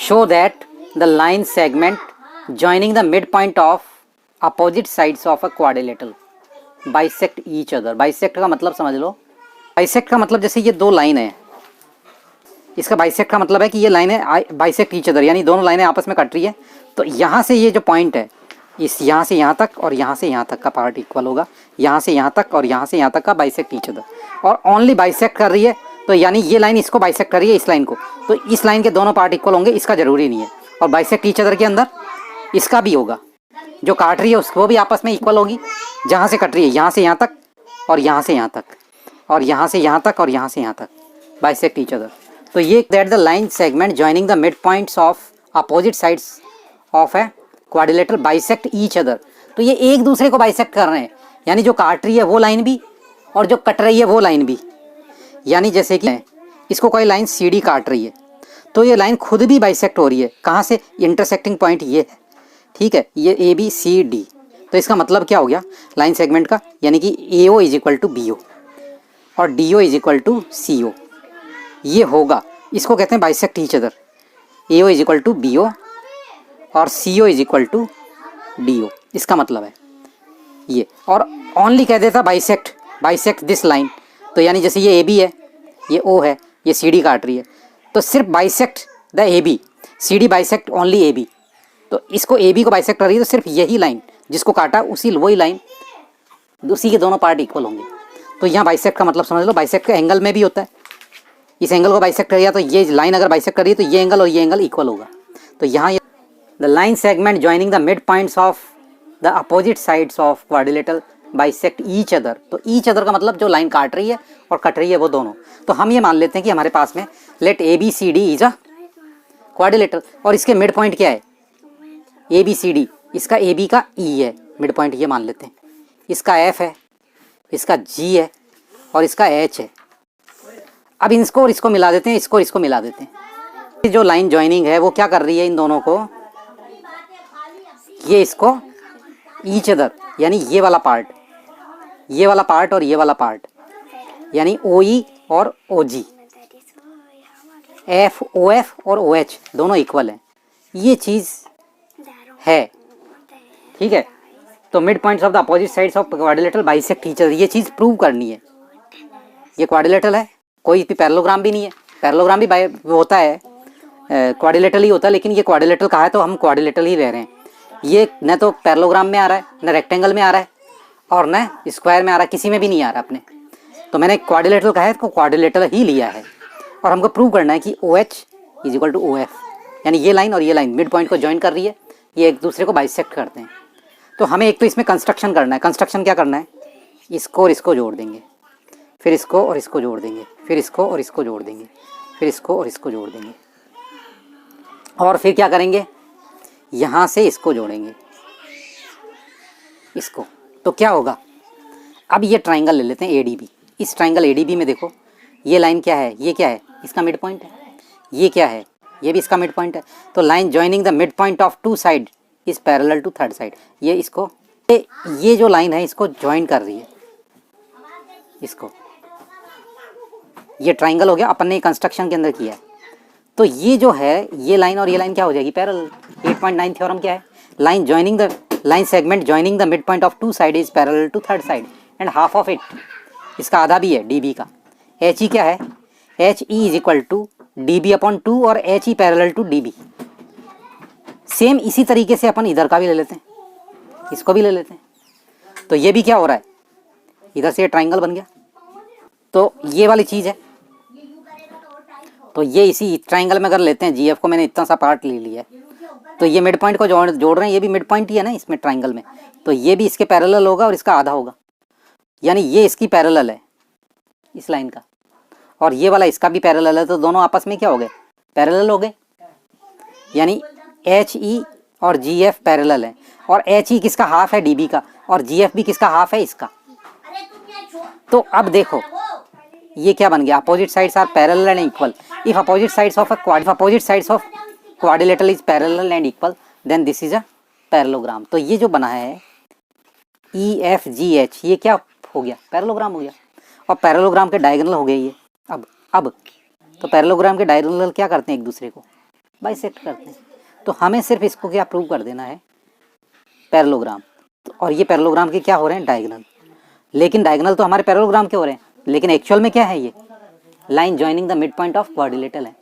show that the line segment joining the midpoint of opposite sides of a quadrilateral bisect each other. bisect का मतलब समझ लो, bisect का मतलब जैसे ये दो लाइन है, इसका bisect का मतलब है कि ये लाइन है bisect each other, यानी दोनों लाइनें आपस में कट रही है। तो यहाँ से ये जो पॉइंट है, इस यहाँ से यहाँ तक और यहाँ से यहाँ तक का पार्ट इक्वल होगा, यहाँ से यहाँ तक और यहाँ से यहाँ तक का bisect each other, और ओनली bisect कर रही है। तो यानी ये लाइन इसको बाइसेक्ट कर रही है इस लाइन को, तो इस लाइन के दोनों पार्ट इक्वल होंगे, इसका जरूरी नहीं है। और बाइसेक्ट ईच अदर के अंदर इसका भी होगा, जो काट रही है उसको भी आपस में इक्वल होगी, जहाँ से कट रही है यहाँ से यहाँ तक और यहाँ से यहाँ तक और यहाँ से यहाँ तक और यहाँ से यहाँ तक बाइसेक्ट ईच अदर। तो ये that the line segment joining the mid points of opposite sides of a quadrilateral bisect each other. तो ये एक दूसरे को बाइसेक्ट कर रहे हैं, यानी जो काट रही है वो लाइन भी और जो कट रही है वो लाइन भी। यानी जैसे कि इसको कोई लाइन सी डी काट रही है तो ये लाइन खुद भी बाइसेक्ट हो रही है, कहाँ से, इंटरसेक्टिंग पॉइंट ये है, ठीक है, ये ए बी सी डी। तो इसका मतलब क्या हो गया लाइन सेगमेंट का, यानी कि A O is equal to B O और D O is equal to C O, ये होगा, इसको कहते हैं bisect each other. A O is equal to B O और C O is equal to D O, इसका मतलब है ये। और ओनली कह देता बाइसेक्ट दिस लाइन, तो यानी जैसे ये ए बी है, ये ओ है, ये सी डी काट रही है, तो सिर्फ bisect the A B, C D bisect only A B. तो इसको ए बी को बाइसेक्ट कर रही है, तो सिर्फ यही लाइन जिसको काटा उसी वही लाइन, उसी के दोनों पार्ट इक्वल होंगे। तो यहाँ बाइसेक्ट का मतलब समझ लो, बाइसेक्ट का एंगल में भी होता है, इस एंगल को बाइसेक्ट कर दिया तो ये लाइन अगर बाइसेक्ट कर रही है तो ये एंगल और ये एंगल इक्वल होगा। तो यहाँ the line segment joining the mid points of the opposite sides of quadrilateral bisect each other. तो ईच अदर का मतलब जो लाइन काट रही है और कट रही है वो दोनों। तो हम ये मान लेते हैं कि हमारे पास में let A B C D is a quadrilateral, और इसके मिड पॉइंट क्या है, ए बी सी डी, इसका ए बी का ई है मिड पॉइंट, ये मान लेते हैं, इसका एफ है, इसका जी है और इसका एच है। अब इसको और इसको मिला देते हैं, इसको और इसको मिला देते हैं। जो लाइन ज्वाइनिंग है वो क्या कर रही है, इन दोनों को, ये इसको ईच अदर, यानी ये वाला पार्ट और ये वाला पार्ट, यानी ओ ई और ओ जी, एफ ओ एफ और ओ एच दोनों इक्वल हैं, ये चीज़ है, ठीक है। तो mid points of the opposite sides of quadrilateral bisect each other, ये चीज़ प्रूव करनी है। ये क्वाड्रिलेटरल है, कोई भी पैरेललोग्राम भी नहीं है, पैरेललोग्राम भी होता है, क्वाड्रिलेटरल ही होता है, लेकिन ये क्वाड्रिलेटरल कहा है तो हम क्वाड्रिलेटरल ही ले रहे हैं। ये न तो पैरेललोग्राम में आ रहा है, न रेक्टेंगल में आ रहा है और न स्क्वायर में आ रहा है, किसी में भी नहीं आ रहा अपने। तो मैंने क्वाड्रिलेटरल कहा है तो क्वाड्रिलेटरल ही लिया है, और हमको प्रूव करना है कि O H is equal to O F, यानी ये लाइन और ये लाइन मिड पॉइंट को ज्वाइन कर रही है, ये एक दूसरे को बाइसेक्ट करते हैं। तो हमें एक तो इसमें कंस्ट्रक्शन करना है। कंस्ट्रक्शन क्या करना है, इसको और इसको जोड़ देंगे, फिर इसको और इसको जोड़ देंगे, फिर इसको और इसको जोड़ देंगे, फिर इसको और इसको जोड़ देंगे, और फिर क्या करेंगे, यहाँ से इसको जोड़ेंगे इसको। तो क्या होगा, अब ये ट्राइंगल ले लेते हैं ए डी बी। इस ट्राइंगल ए डी बी में देखो, ये लाइन क्या है, ये क्या है, इसका मिड पॉइंट है, ये क्या है, ये भी इसका मिड पॉइंट है। तो line joining the mid point of two side is parallel to third side, ये इसको, ये जो लाइन है इसको ज्वाइन कर रही है, इसको, ये ट्राइंगल हो गया, अपन ने कंस्ट्रक्शन के अंदर किया है। तो ये जो है, ये लाइन और ये लाइन क्या हो जाएगी, पैरेलल। 8.9 थ्योरम क्या है, line joining the line segment joining the mid point of two side is parallel to third side and half of it, इसका आधा भी है डी बी का। एच ई क्या है, H E is equal to D B upon two और H E parallel to D B. Same इसी तरीके से अपन इधर का भी ले लेते हैं, इसको भी ले लेते हैं। तो ये भी क्या हो रहा है, इधर से ये ट्राइंगल बन गया, तो ये वाली चीज़ है। तो ये इसी ट्राइंगल में अगर लेते हैं, जी एफ को मैंने इतना सा पार्ट ले लिया है, तो ये मिड पॉइंट को जोड़ रहे हैं, ये भी मिड पॉइंट ही है ना इसमें ट्राइंगल में, तो ये भी इसके पैरेलल होगा और इसका आधा होगा, यानी ये इसकी पैरेलल है इस लाइन का, और ये वाला इसका भी पैरेलल है। तो दोनों आपस में क्या हो गए, पैरेलल हो गए, यानी एच ई और जी एफ पैरेलल है, और एच ई किसका हाफ है, डी बी का, और जी एफ भी किसका हाफ है, इसका। तो अब देखो ये क्या बन गया, opposite sides are parallel and equal. If opposite sides of quadrilateral is parallel and equal then this is a parallelogram. तो ये जो बना है ई एफ जी एच, ये क्या हो गया, पैरेललोग्राम हो गया, और पैरेललोग्राम के डायगोनल हो गए ये। अब तो पैरेललोग्राम के डायगोनल क्या करते हैं, एक दूसरे को बाइसेक्ट करते हैं। तो हमें सिर्फ इसको क्या प्रूव कर देना है, पैरेललोग्राम। और ये पैरेललोग्राम के क्या हो रहे हैं, डायगोनल। लेकिन डायगोनल तो हमारे पैरेललोग्राम के हो रहे हैं, लेकिन एक्चुअल में क्या है, ये line joining the mid point of quadrilateral है,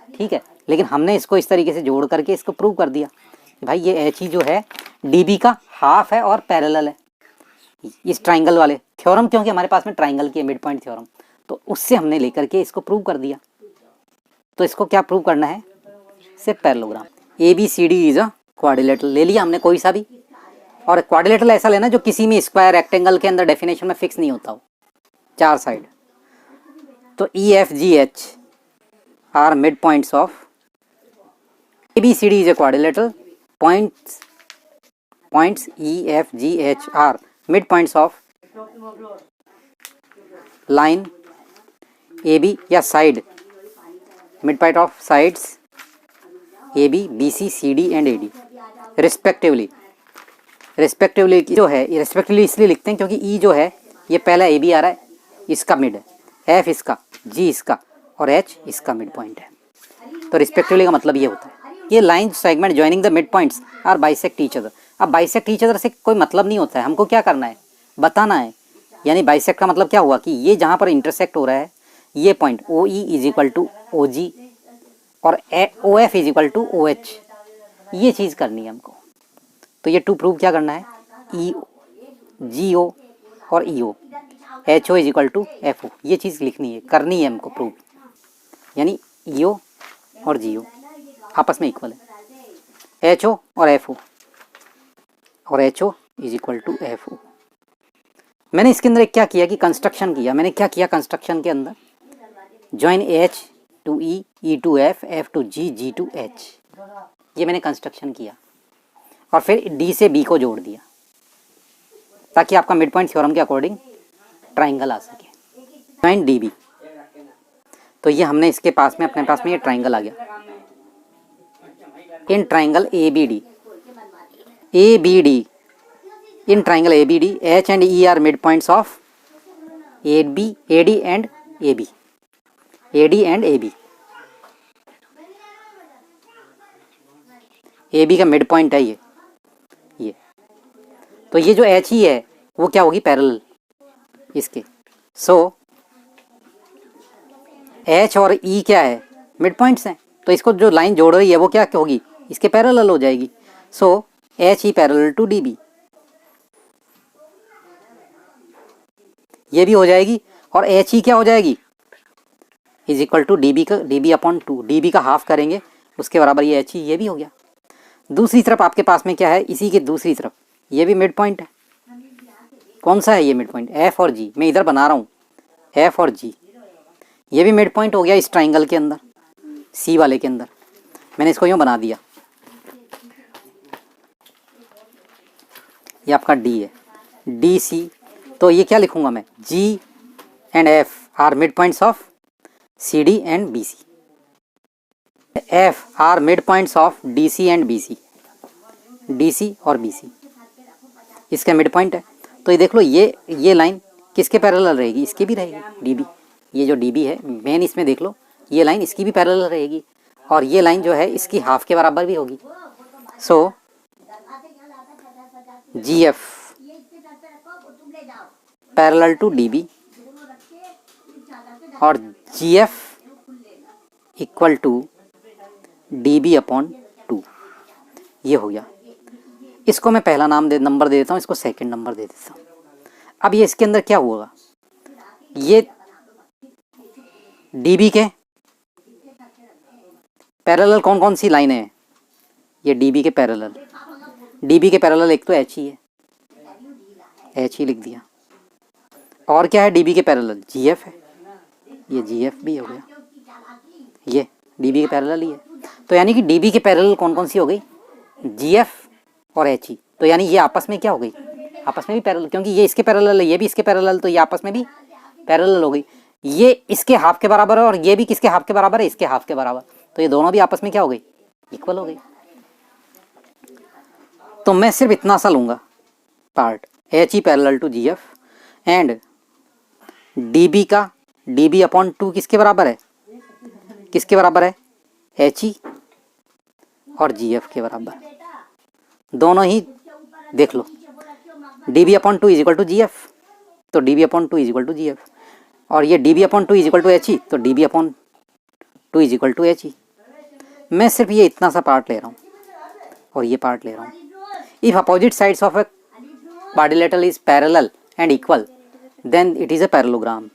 ठीक है। लेकिन हमने इसको इस तरीके से जोड़ करके इसको प्रूव कर दिया कि भाई ये एच ही जो है डी का हाफ है और पैरेलल है इस ट्राइंगल वाले थ्योरम, क्योंकि हमारे पास में ट्राइंगल की मिड पॉइंट थ्योरम, तो उससे हमने लेकर के इसको प्रूव कर दिया। तो इसको क्या प्रूव करना है, सिर्फ parallelogram. A B C D is a quadrilateral ले लिया हमने कोई सा भी, और क्वाड्रिलेटरल ऐसा लेना जो किसी में स्क्वायर रेक्टेंगल के अंदर डेफिनेशन में फिक्स नहीं होता हो, 4 साइड। तो E F G H are mid points of A B C D is a quadrilateral, points E F G H are mid points of line A B या side, mid point of sides A B B C C D and A D respectively. Respectively जो है, respectively इसलिए लिखते हैं क्योंकि ई जो है ये पहला ए बी आ रहा है, इसका मिड है, एफ इसका, जी इसका और एच इसका मिड पॉइंट है। तो रिस्पेक्टिवली का मतलब ये होता है ये line segment joining the mid points are bisect each other. अब बाइसेक्ट ईच अदर से कोई मतलब नहीं होता है, हमको क्या करना है, बताना है। यानी बाइसेक्ट का मतलब क्या हुआ कि ये जहाँ पर इंटरसेक्ट हो रहा है ये point O E is equal to O G और O F is equal to O H, ये चीज़ करनी है हमको। तो ये टू प्रूव क्या करना है, ई जी ओ और E O, H O is equal to F O, ये चीज़ लिखनी है, करनी है हमको प्रूव। यानी ई ओ और जी ओ आपस में इक्वल है, एच ओ और एफ ओ, और H O is equal to F O. मैंने इसके अंदर क्या किया कि कंस्ट्रक्शन किया। मैंने क्या किया कंस्ट्रक्शन के अंदर, join H to E, E to F, F to G, G to H, ये मैंने कंस्ट्रक्शन किया। और फिर डी से बी को जोड़ दिया ताकि आपका मिड पॉइंट थ्योरम के अकॉर्डिंग ट्राइंगल आ सके। जॉइन डी बी, तो ये हमने इसके पास में, अपने पास में ये ट्राइंगल आ गया। In triangle A B D, in triangle ABD, H and E are midpoints of AD and AB. AD and AB. AB का मिड पॉइंट है ये। तो ये जो H ही है वो क्या होगी, पैरेलल इसके। सो H और E क्या है, मिड पॉइंट्स हैं। तो इसको जो लाइन जोड़ रही है वो क्या होगी, इसके पैरेलल हो जाएगी। So H E parallel to DB, ये भी हो जाएगी। और एच ई क्या हो जाएगी, is equal to D B का, D B upon two, D B का हाफ करेंगे उसके बराबर ये एच ई, ये भी हो गया। दूसरी तरफ आपके पास में क्या है, इसी के दूसरी तरफ ये भी मिड पॉइंट है। कौन सा है ये मिड पॉइंट, एफ और जी, मैं इधर बना रहा हूँ एफ और जी, ये भी मिड पॉइंट हो गया इस ट्राइंगल के अंदर, सी वाले के अंदर। मैंने इसको यूँ बना दिया, ये आपका डी है, डी सी। तो ये क्या लिखूंगा मैं, G and F are mid points of CD and BC, F are mid points of DC and BC, DC और BC इसका मिड पॉइंट है। तो ये देख लो, ये लाइन किसके पैरेलल रहेगी, इसकी भी रहेगी, DB। ये जो DB है मेन, इसमें देख लो ये लाइन इसकी भी पैरेलल रहेगी, और ये लाइन जो है इसकी हाफ के बराबर भी होगी। So GF parallel to DB और GF equal to DB upon 2, ये हो गया। इसको मैं पहला नंबर दे देता हूँ, इसको सेकंड नंबर दे देता हूँ। अब ये इसके अंदर क्या होगा, ये DB के पैरेलल कौन कौन सी लाइनें हैं, ये DB के पैरेलल एक तो एच ही है, एच ही लिख दिया। और क्या है DB के पैरेलल, GF है, ये GF भी हो गया, ये DB के पैरेलल ही है। तो यानी कि DB के पैरेलल कौन कौन सी हो गई, GF और HE। तो यानी ये आपस में क्या हो गई, आपस में भी पैरेलल, क्योंकि ये इसके पैरेलल है, ये भी इसके पैरेलल, तो ये आपस में भी पैरेलल हो गई। ये इसके हाफ के बराबर है और ये भी किसके हाफ के बराबर है, इसके हाफ के बराबर। तो ये दोनों भी आपस में क्या हो गई, इक्वल हो गई। तो मैं सिर्फ इतना सा लूँगा part, HE parallel to GF and DB का DB अपॉन 2 किसके बराबर है, HE और जी एफ के बराबर, दोनों ही देख लो, D B upon two is equal to G F, तो D B upon two is equal to G F, और ये D B upon two is equal to H E, तो D B upon two is equal to H E. मैं सिर्फ ये इतना सा part ले रहा हूँ और ये पार्ट ले रहा हूँ। If opposite sides of a quadrilateral is parallel and equal then it is a parallelogram,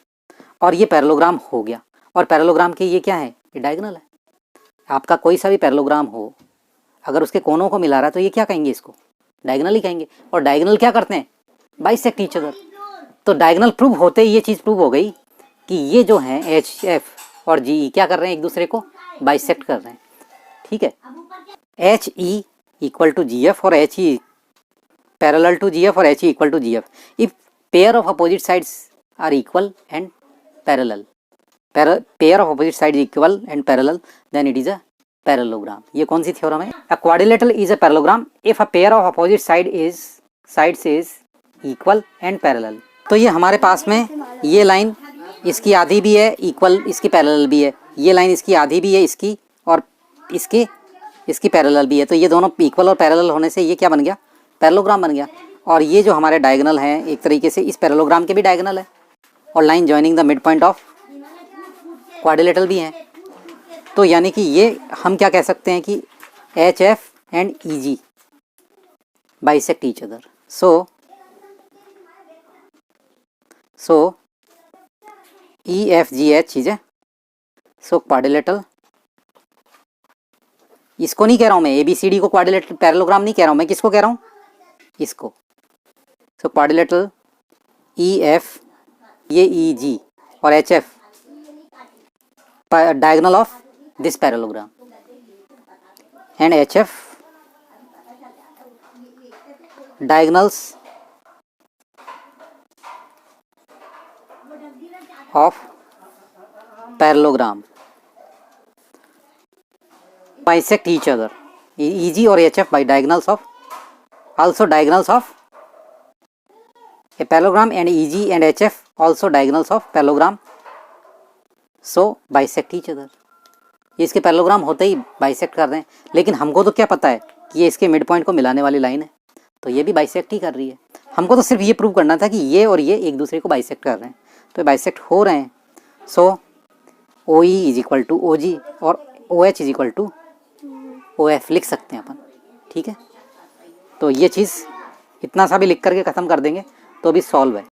और ये पैरेलोग्राम हो गया। और पैरेलोग्राम के ये क्या है, ये डायगोनल है। आपका कोई सा भी पैरेलोग्राम हो, अगर उसके कोनों को मिला रहा है तो ये क्या कहेंगे, इसको डायगोनल ही कहेंगे। और डायगोनल क्या करते हैं, बाइसेक्ट ईच अदर। तो डायगोनल प्रूव होते ही ये चीज़ प्रूव हो गई कि ये जो है एच एफ और जी ई क्या कर रहे हैं, एक दूसरे को बाइसेक्ट कर रहे हैं। ठीक है, H E equal to G F और H E parallel to G F और H E equal to G F. If pair of opposite sides are equal and parallel, pair of opposite side equal and parallel then it is a parallelogram. ये कौन सी theorem है, a quadrilateral is a parallelogram if a pair of opposite sides is equal and parallel. तो ये हमारे पास में ये लाइन इसकी आधी भी है इक्वल, इसकी पैरेलल भी है, ये लाइन इसकी आधी भी है इसकी, और इसकी पैरेलल भी है। तो ये दोनों इक्वल और पैरेलल होने से ये क्या बन गया, पैरेलोग्राम बन गया। और ये जो हमारे डायगोनल हैं एक तरीके से इस पैरेलोग्राम के भी डायगोनल है, और line joining the mid point of quadrilateral भी हैं। तो यानी कि ये हम क्या कह सकते हैं कि H F and E G bisect each other. So E F G H चीज़ है, सो क्वाड्रिलेटरल, इसको नहीं कह रहा हूँ मैं, ए बी सी डी को क्वाड्रिलेटरल पैरेलोग्राम नहीं कह रहा हूँ मैं, किसको कह रहा हूँ, इसको। सो क्वाड्रिलेटरल ई एफ, ये ई जी और H F diagonal of this parallelogram, and H F diagonals of parallelogram bisect each other. EG or HF by diagonals of, also diagonals of a parallelogram, and EG and HF also diagonals of parallelogram, so bisect each other. ये इसके parallelogram होते ही bisect कर रहे हैं, लेकिन हमको तो क्या पता है कि ये इसके मिड पॉइंट को मिलाने वाली लाइन है, तो ये भी बाइसेक्ट ही कर रही है। हमको तो सिर्फ ये प्रूव करना था कि ये और ये एक दूसरे को बाइसेक्ट कर रहे हैं, तो बाइसेक्ट हो रहे हैं। So O E is equal to O G और O H is equal to O F लिख सकते हैं अपन। ठीक है, तो ये चीज़ इतना सा भी लिख करके ख़त्म कर देंगे तो भी सॉल्व है।